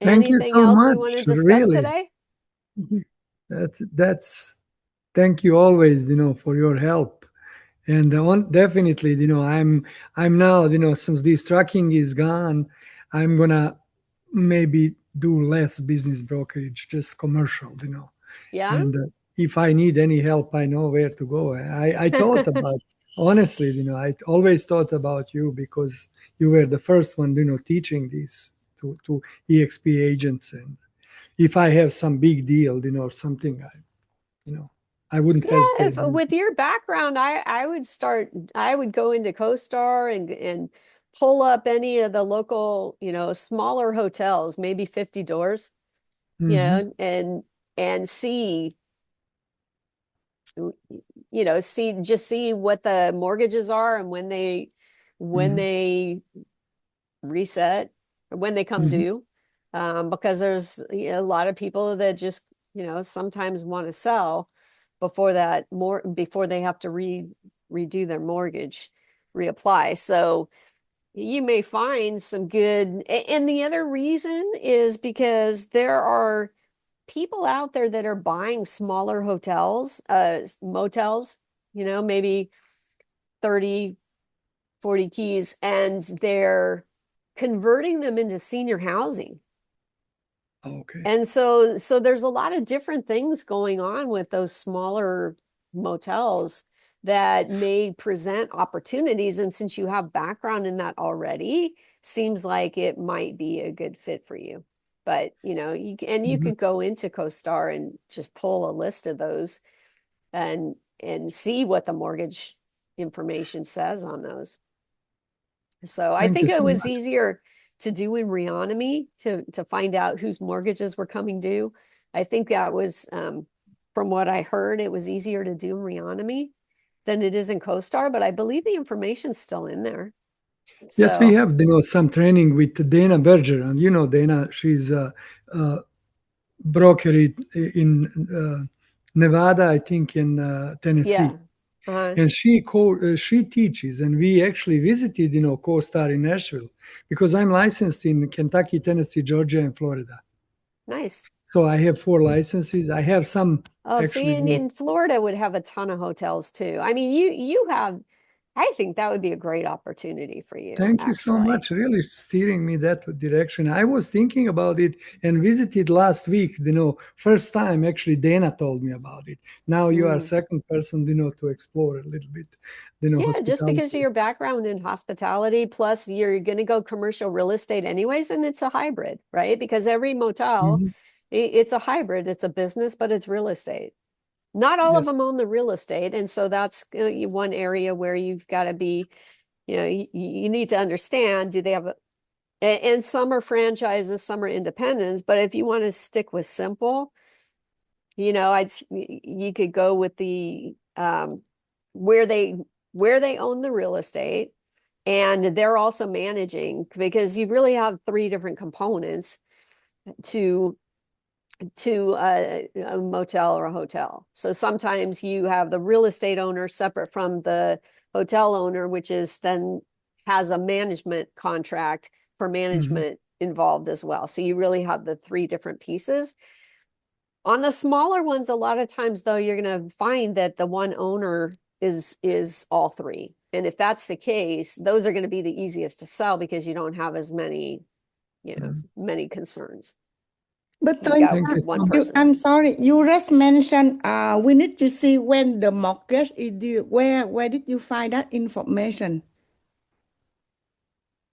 Thank you Anything so else we much, want to discuss really. today? That's thank you always, for your help. And definitely, I'm now, since this trucking is gone, I'm gonna maybe do less business brokerage, just commercial. Yeah. And if I need any help, I know where to go. I thought about, honestly, I always thought about you because you were the first one, teaching this to EXP agents. And if I have some big deal, or something, you know, I wouldn't Yeah, if hesitate. with your background, I would go into CoStar and pull up any of the local, smaller hotels, maybe 50 doors, Mm-hmm. and see, see what the mortgages are and when Mm-hmm. they reset or when they come Mm-hmm. due. Because there's a lot of people that just, sometimes want to sell before they have to redo their mortgage, reapply. So you may find some good, and the other reason is because there are people out there that are buying smaller hotels, motels, maybe 30, 40 keys, and they're converting them into senior housing. Okay. And so there's a lot of different things going on with those smaller motels that may present opportunities. And since you have background in that already, seems like it might be a good fit for you. But you Mm-hmm. could go into CoStar and just pull a list of those and see what the mortgage information says on those. So I Thank you think it so was much. easier to do in Reonomy to find out whose mortgages were coming due. I think that was, from what I heard, it was easier to do in Reonomy than it is in CoStar, but I believe the information's still in there. Yes, we So have, some training with Dana Berger, and Dana, she's a broker in Nevada, I think, in yeah. Tennessee, Uh-huh. and she teaches, and we actually visited, CoStar in Nashville because I'm licensed in Kentucky, Tennessee, Georgia, and Florida. Nice. So I have 4 licenses. I have some Oh, see, actually, in Florida would have a ton of hotels too. I mean, you have, I think that would be a great opportunity for you, Thank you so actually. much, really steering me that direction. I was thinking about it and visited last week. First time actually Dana told me about it. Now you are Mm. second person, to explore a little bit, Yeah, just because of hospitality. your background in hospitality, plus you're going to go commercial real estate anyways, and it's a hybrid, right? Because every motel, Hmm. it's a hybrid. It's a business, but it's real estate. Not all of Yes. them own the real estate, and so that's one area where you've got to be, you need to understand, do they have and some are franchises, some are independents, but if you want to stick with simple, you could go with the where they where they own the real estate, and they're also managing, because you really have three different components to a motel or a hotel. So sometimes you have the real estate owner separate from the hotel owner, which is then has a management contract for Hmm. management involved as well. So you really have the three different pieces. On the smaller ones, a lot of times though, you're going to find that the one owner is all three. And if that's the case, those are going to be the easiest to sell because you don't have as many, many concerns. But You got Thank you one so much. person. I'm sorry, you just mentioned we need to see when the mortgage is due. Where did you find that information?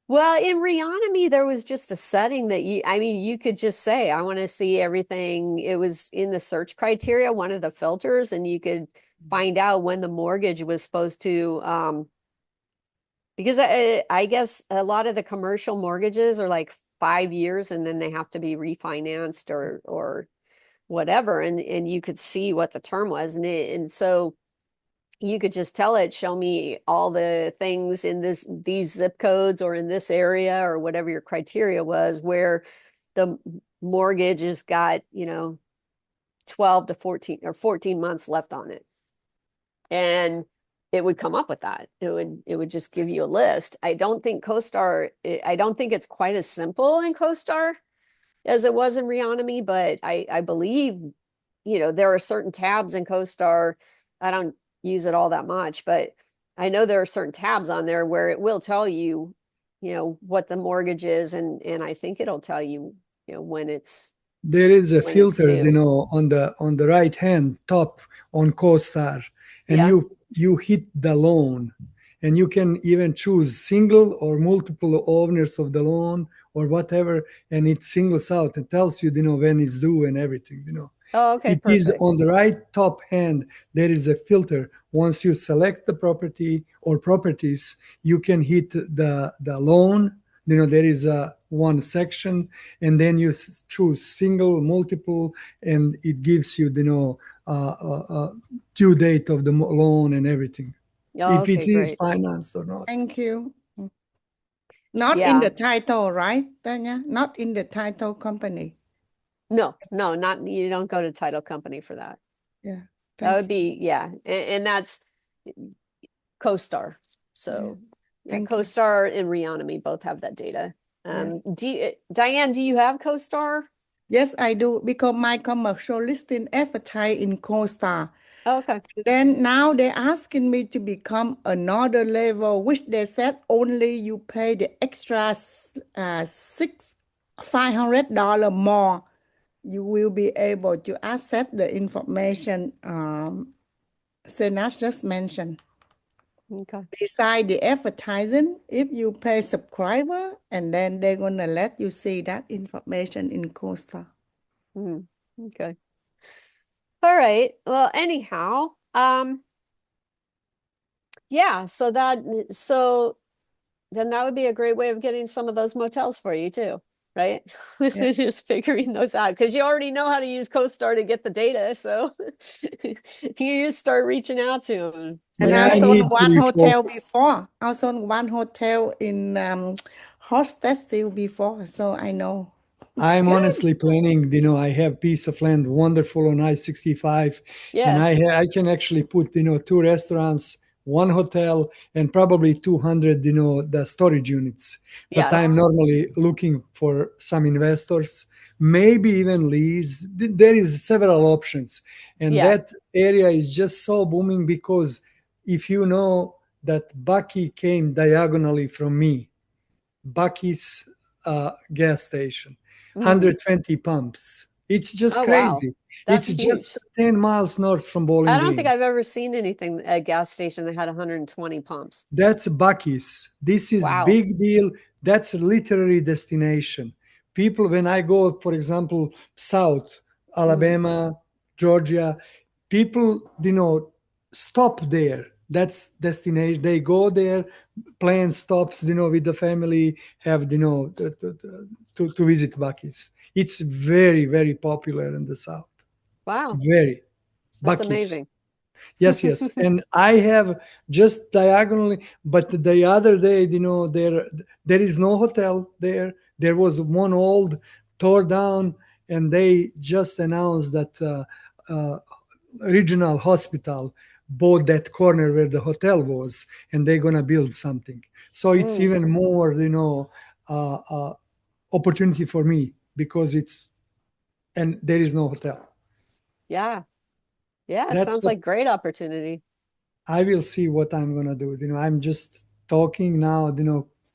Well, in Reonomy, there was just a setting that you could just say, I want to see everything. It was in the search criteria, one of the filters, and you could find out when the mortgage was supposed to, because I guess a lot of the commercial mortgages are like 5 years and then they have to be refinanced or whatever. And you could see what the term was. And so you could just tell it, show me all the things in these zip codes or in this area or whatever your criteria was, where the mortgage has got 12 to 14 or 14 months left on it, and it would come up with that. It would just give you a list. I don't think it's quite as simple in CoStar as it was in Reonomy, but I believe, there are certain tabs in CoStar. I don't use it all that much, but I know there are certain tabs on there where it will tell you, what the mortgage is, and I think it'll tell you, when it's There is a filter, due. on the right hand top on CoStar, and Yeah. you hit the loan, and you can even choose single or multiple owners of the loan or whatever, and it singles out and tells you, when it's due and everything. Oh, okay, It is perfect. on the right top hand. There is a filter. Once you select the property or properties, you can hit the loan. There is a one section, and then you choose single, multiple, and it gives you due date of the loan and everything, Oh, if it okay, is great. financed or not. Thank you. Not in Yeah. the title, right, Tanya? Not in the title company. No, not, you don't go to title company for that. Yeah. That Thank would be, yeah. And that's CoStar. So yeah, Thank you. CoStar and Reonomy both have that data. Yes. Diane, do you have CoStar? Yes, I do, because my commercial listing advertise in CoStar. Oh, okay. Then now they're asking me to become another level, which they said only you pay the extra $500 more. You will be able to access the information Senat just mentioned. Okay. Beside the advertising, if you pay subscriber, and then they're gonna let you see that information in CoStar. Okay. All right. Well, anyhow, yeah, so then that would be a great way of getting some of those motels for you too, right? Yeah. Just figuring those out, because you already know how to use CoStar to get the data, so you just start reaching out to them. And Yeah, I I saw need to one hotel refocus. before. I saw one hotel in Hostel before, so I know. I'm Good. honestly planning, I have piece of land wonderful on I-65, and Yeah. I can actually put, two restaurants, one hotel, and probably 200, the storage units. But Yeah. I'm normally looking for some investors, maybe even lease. There is several options, and Yeah. that area is just so booming because if you know that Bucky came diagonally from me, Bucky's gas station, Mhm. 120 pumps. It's just Oh, wow. crazy. That's It's huge. just 10 miles north from Bowling I don't think Green. I've ever seen anything at a gas station that had 120 pumps. That's Bucky's. This is Wow. big deal. That's a literary destination. People, when I go, for example, south, Alabama, Georgia, people, stop there. That's destination. They go there, plan stops, with the family, have, to visit Bucky's. It's very, very popular in the south. Wow. Very. That's Bucky's. amazing. Yes, yes. And I have just diagonally, but the other day, there is no hotel there. There was one old tore down, and they just announced that regional hospital bought that corner where the hotel was, and they're gonna build something. So it's Mm, even more, uh, uh, opportunity for me because and there is no hotel. yeah. Yeah, That's sounds what like great opportunity. I will see what I'm gonna do. I'm just talking now,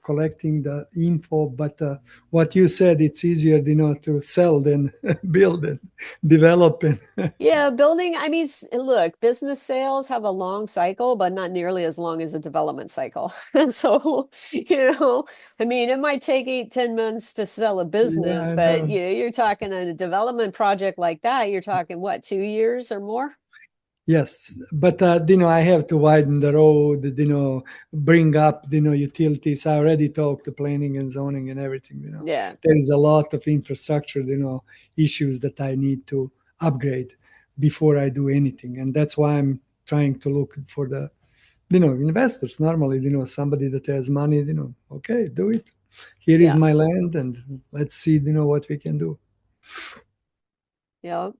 collecting the info. But what you said, it's easier, to sell than build and develop. And Yeah, building, I mean, look, business sales have a long cycle, but not nearly as long as a development cycle. So, I mean, it might take 8, 10 months to sell a yeah, business, I but know. you're talking a development project like that, you're talking what, 2 years or more? Yes, but I have to widen the road. Bring up, utilities. I already talked to planning and zoning and everything. Yeah, There is a lot of infrastructure, issues that I need to upgrade before I do anything, and that's why I'm trying to look for the, investors. Normally, somebody that has money. Okay, do it. Here is yeah, my land, and let's see, what we can do. yeah.